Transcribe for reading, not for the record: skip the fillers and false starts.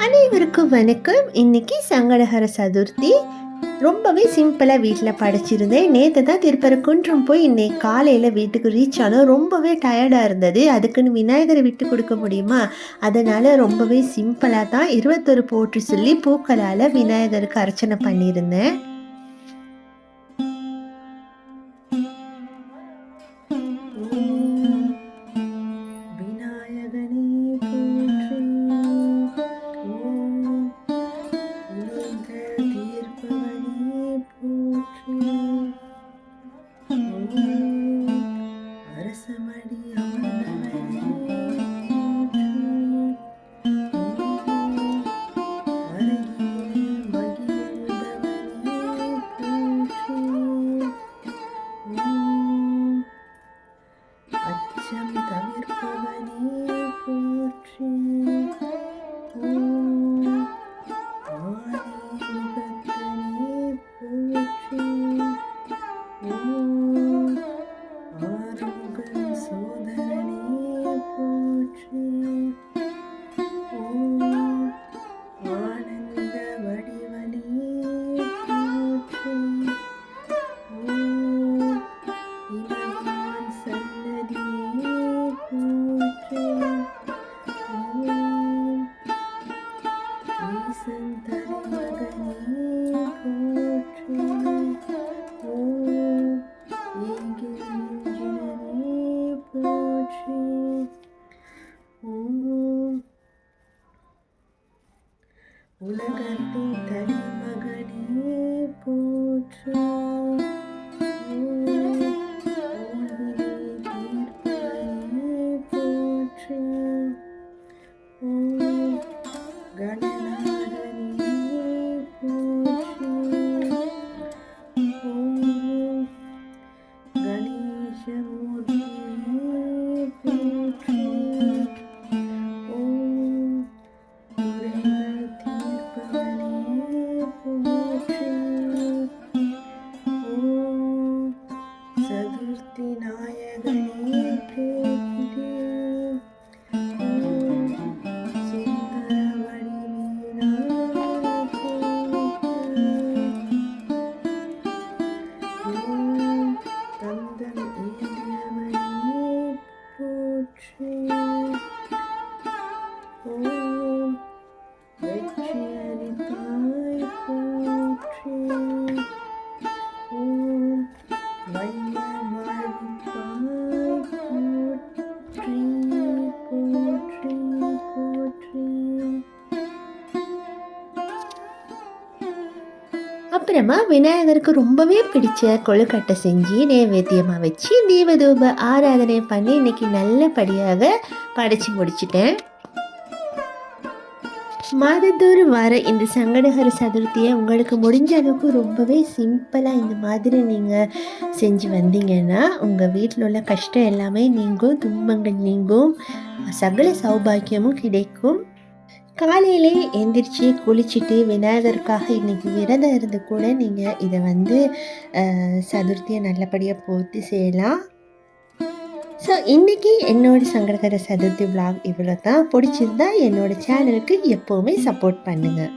அனைவருக்கும் வணக்கம். இன்னைக்கு சங்கடஹர சதுர்த்தி. ரொம்பவே சிம்பிளாக வீட்டில் படைச்சிருந்தேன். நேற்று தான் திருப்பரங்குன்றம் போய் இன்னைக்கு காலையில் வீட்டுக்கு ரீச் ஆனோம். ரொம்பவே டயர்டாக இருந்தது. அதுக்குன்னு விநாயகரை விட்டு கொடுக்க முடியுமா? அதனால் ரொம்பவே சிம்பிளாக தான் 21 போற்றி சொல்லி பூக்களால் விநாயகருக்கு அர்ச்சனை பண்ணியிருந்தேன். உலகத்தின் தலைமகனே போற்று. அப்புறமா விநாயகருக்கு ரொம்பவே பிடிச்ச கொழுக்கட்டை செஞ்சு நைவேத்தியமாக வச்சு தீபதூப ஆராதனை பண்ணி இன்னைக்கு நல்லபடியாக படைச்சு முடிச்சிட்டேன். மாதந்தோறும் வர இந்த சங்கடஹர சதுர்த்தியை உங்களுக்கு முடிஞ்ச அளவுக்கு ரொம்பவே சிம்பிளாக இந்த மாதிரி நீங்கள் செஞ்சு வந்தீங்கன்னா உங்கள் வீட்டில் உள்ள கஷ்டம் எல்லாமே நீங்கும், துன்பங்கள் நீங்கும், சகல சௌபாக்கியமும் கிடைக்கும். காலையிலே எந்திரிச்சு குளிச்சுட்டு விநாயகருக்காக இன்றைக்கி விரதம் இருந்து கூட நீங்கள் இதை சதுர்த்தியை நல்லபடியாக பூர்த்தி செய்யலாம். ஸோ இன்றைக்கி என்னோட சங்கடகர சதுர்த்தி விளாக் இவ்வளோ தான். பிடிச்சிருந்தா என்னோடய சேனலுக்கு எப்போவுமே சப்போர்ட் பண்ணுங்கள்.